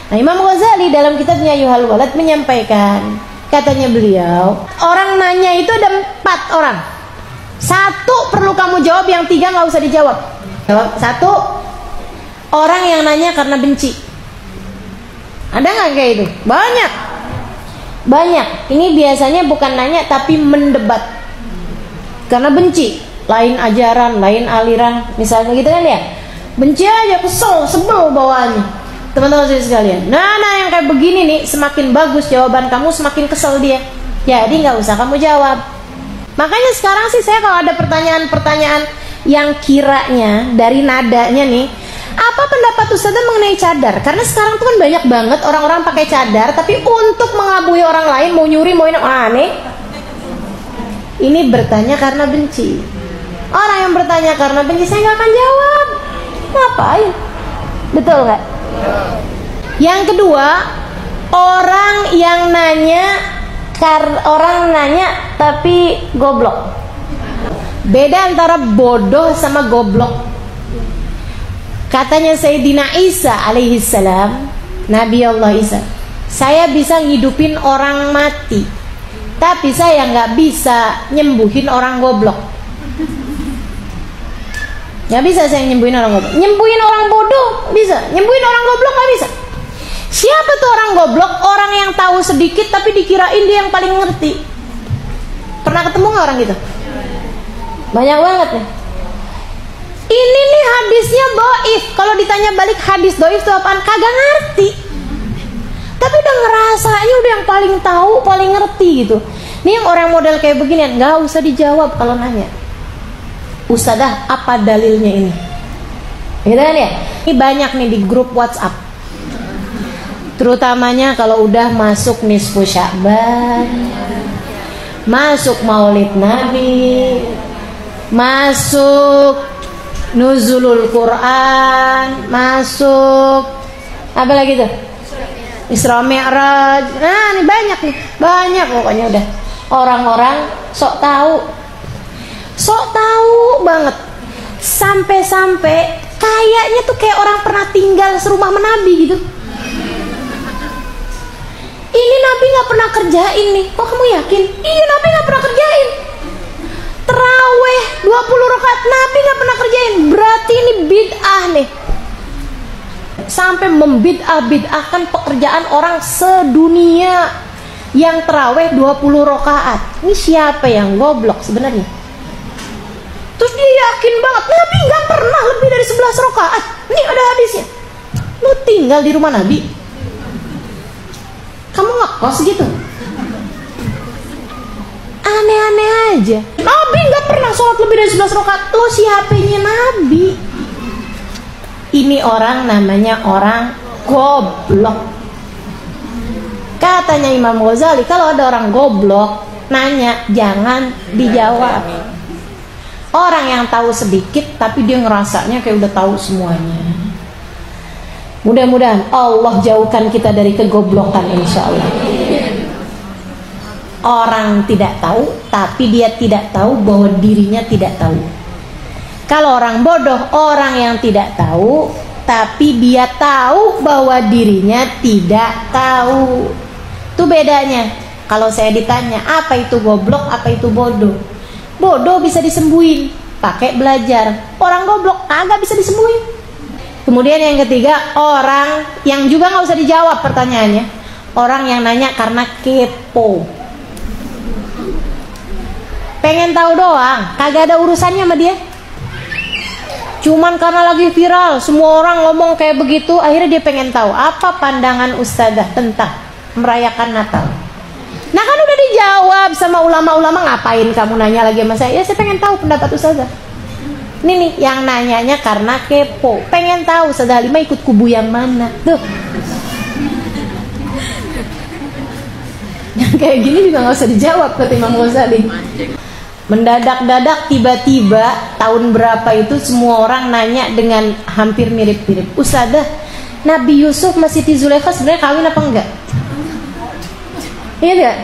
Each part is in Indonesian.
Nah, Imam Ghazali dalam kitabnya Yuhal Walad menyampaikan, katanya beliau, orang nanya itu ada 4 orang. 1 perlu kamu jawab, yang 3 nggak usah dijawab. Jawab 1, orang yang nanya karena benci. Ada nggak kayak itu? Banyak. Ini biasanya bukan nanya tapi mendebat karena benci, lain ajaran, lain aliran, misalnya gitu kan ya. Benci aja, kesel, sebel bawaannya. Teman-teman sekalian, nah yang kayak begini nih, semakin bagus jawaban kamu, semakin kesel dia. Jadi nggak usah kamu jawab. Makanya sekarang sih saya kalau ada pertanyaan-pertanyaan yang kiranya dari nadanya nih, apa pendapat Ustazah mengenai cadar? Karena sekarang tuh kan banyak banget orang-orang pakai cadar, tapi untuk mengabui orang lain, mau nyuri, mau aneh. Ini bertanya karena benci. Orang yang bertanya karena benci, saya nggak akan jawab. Ngapain? Betul nggak? Yang kedua, orang yang nanya tapi goblok. Beda antara bodoh sama goblok. Katanya Sayyidina Isa alaihissalam, Nabi Allah Isa, saya bisa ngidupin orang mati, tapi saya nggak bisa nyembuhin orang goblok. Nggak bisa saya nyembuhin orang goblok. Nyembuhin orang bodoh bisa, nyembuhin orang goblok nggak bisa. Siapa tuh orang goblok? Orang yang tahu sedikit tapi dikirain dia yang paling ngerti. Pernah ketemu nggak orang gitu? Banyak banget nih. Ini nih hadisnya dhaif. Kalau ditanya balik hadis dhaif itu apaan? Kagak ngerti. Tapi udah ngerasanya udah yang paling tahu, paling ngerti gitu. Nih yang orang model kayak beginian, nggak usah dijawab kalau nanya. Ustazah, apa dalilnya ini? Gitu kan ya? Ini banyak nih di grup WhatsApp. Terutamanya kalau udah masuk nisfu Sya'ban, masuk Maulid Nabi, masuk Nuzulul Quran, masuk apa lagi tuh? Isra Mi'raj. Nah, ini banyak pokoknya udah. Orang-orang sok tahu banget, sampai kayaknya tuh kayak orang pernah tinggal serumah sama Nabi gitu. Ini Nabi nggak pernah kerjain nih, kok kamu yakin? Iya, Nabi nggak pernah kerjain. Terawih 20 rakaat Nabi nggak pernah kerjain, berarti ini bid'ah nih. Sampai membid'ah-bid'ahkan pekerjaan orang sedunia yang terawih 20 rakaat. Ini siapa yang goblok sebenarnya? Terus dia yakin banget Nabi nggak pernah lebih dari 11 rakaat. Ini ada hadisnya. Lu tinggal di rumah Nabi, kamu ngekos gitu? Aneh-aneh aja. Nabi nggak pernah sholat lebih dari 11 rakaat. Lo siapanya Nabi? Ini orang namanya orang goblok. Katanya Imam Ghazali, kalau ada orang goblok nanya jangan dijawab. Orang yang tahu sedikit tapi dia ngerasanya kayak udah tahu semuanya. Mudah-mudahan Allah jauhkan kita dari kegoblokan, insya Allah. Orang tidak tahu tapi dia tidak tahu bahwa dirinya tidak tahu. Kalau orang bodoh, orang yang tidak tahu tapi dia tahu bahwa dirinya tidak tahu. Itu bedanya. Kalau saya ditanya apa itu goblok, apa itu bodoh, bodoh bisa disembuhin pakai belajar. Orang goblok agak bisa disembuhin. Kemudian yang ketiga, orang yang juga nggak usah dijawab pertanyaannya. Orang yang nanya karena kepo, pengen tahu doang, kagak ada urusannya sama dia. Cuman karena lagi viral, semua orang ngomong kayak begitu, akhirnya dia pengen tahu apa pandangan Ustazah tentang merayakan Natal. Nah kan udah dijawab sama ulama-ulama, ngapain kamu nanya lagi sama saya? Ya saya pengen tahu pendapat Ustazah. Ini nih yang nanyanya karena kepo, pengen tahu Ustazah Halimah ikut kubu yang mana. Tuh. Yang kayak gini juga gak usah dijawab kata Imam Ghazali. Mendadak-dadak tiba-tiba tahun berapa itu semua orang nanya dengan hampir mirip-mirip. Ustazah, Nabi Yusuf sama Siti Zulaikha sebenarnya kawin apa enggak? Iya enggak?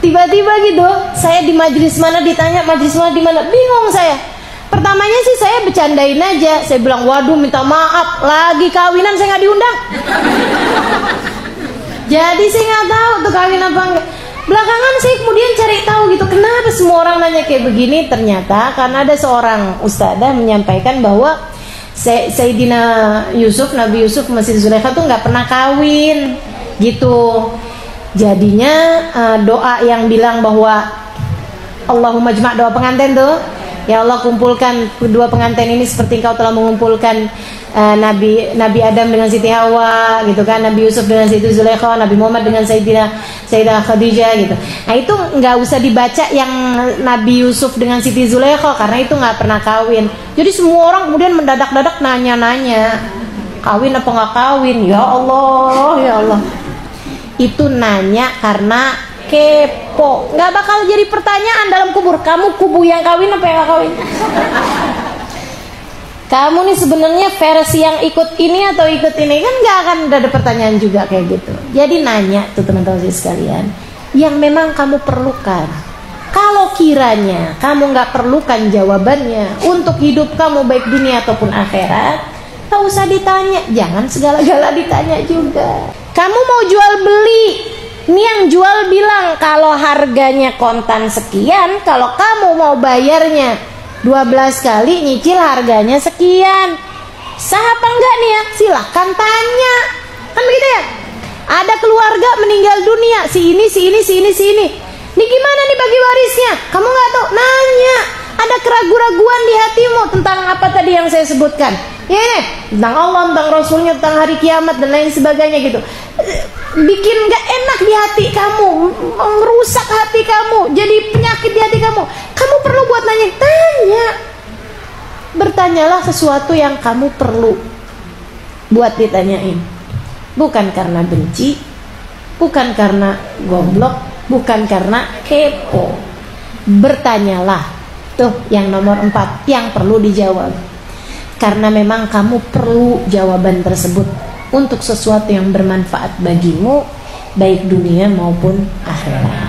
Tiba-tiba gitu, saya di majelis mana ditanya majelis mana di mana, bingung saya. Pertamanya sih saya bercandain aja, saya bilang waduh minta maaf, lagi kawinan saya nggak diundang. Jadi saya nggak tahu tuh kawin apa enggak. Belakangan saya kemudian cari tahu gitu, kenapa semua orang nanya kayak begini. Ternyata karena ada seorang ustadzah menyampaikan bahwa Sayyidina Yusuf, Nabi Yusuf sama Siti Zulaikha tuh nggak pernah kawin gitu. Jadinya doa yang bilang bahwa Allahumma jma', doa pengantin tuh, ya Allah kumpulkan kedua pengantin ini seperti Engkau telah mengumpulkan Nabi Adam dengan Siti Hawa gitu kan, Nabi Yusuf dengan Siti Zulaikha, Nabi Muhammad dengan Sayyidah Khadijah gitu. Nah itu nggak usah dibaca yang Nabi Yusuf dengan Siti Zulaikha karena itu nggak pernah kawin. Jadi semua orang kemudian mendadak-dadak nanya-nanya kawin apa nggak kawin. Ya Allah, itu nanya karena kepo. Nggak bakal jadi pertanyaan dalam kubur, kamu kubu yang kawin apa yang nggak kawin. Kamu nih sebenarnya versi yang ikut ini atau ikut ini, kan nggak akan ada pertanyaan juga kayak gitu. Jadi nanya tuh teman-teman sekalian yang memang kamu perlukan. Kalau kiranya kamu nggak perlukan jawabannya untuk hidup kamu baik dunia ataupun akhirat, nggak usah ditanya. Jangan segala-gala ditanya juga. Kamu mau jual beli, ini yang jual bilang kalau harganya kontan sekian, kalau kamu mau bayarnya 12 kali nyicil harganya sekian. Sah apa enggak nih ya? Silahkan tanya. Kan begitu ya? Ada keluarga meninggal dunia, si ini. Ini gimana nih bagi warisnya? Kamu nggak tahu? Nanya. Ada keraguan-raguan di hatimu tentang apa tadi yang saya sebutkan? Ya, tentang Allah, tentang Rasulnya, tentang hari kiamat dan lain sebagainya gitu. Bikin gak enak di hati kamu, merusak hati kamu, jadi penyakit di hati kamu. Kamu perlu buat tanya. Bertanyalah sesuatu yang kamu perlu buat ditanyain. Bukan karena benci, bukan karena goblok, bukan karena kepo. Bertanyalah. Tuh yang nomor 4 yang perlu dijawab. Karena memang kamu perlu jawaban tersebut untuk sesuatu yang bermanfaat bagimu baik dunia maupun akhirat.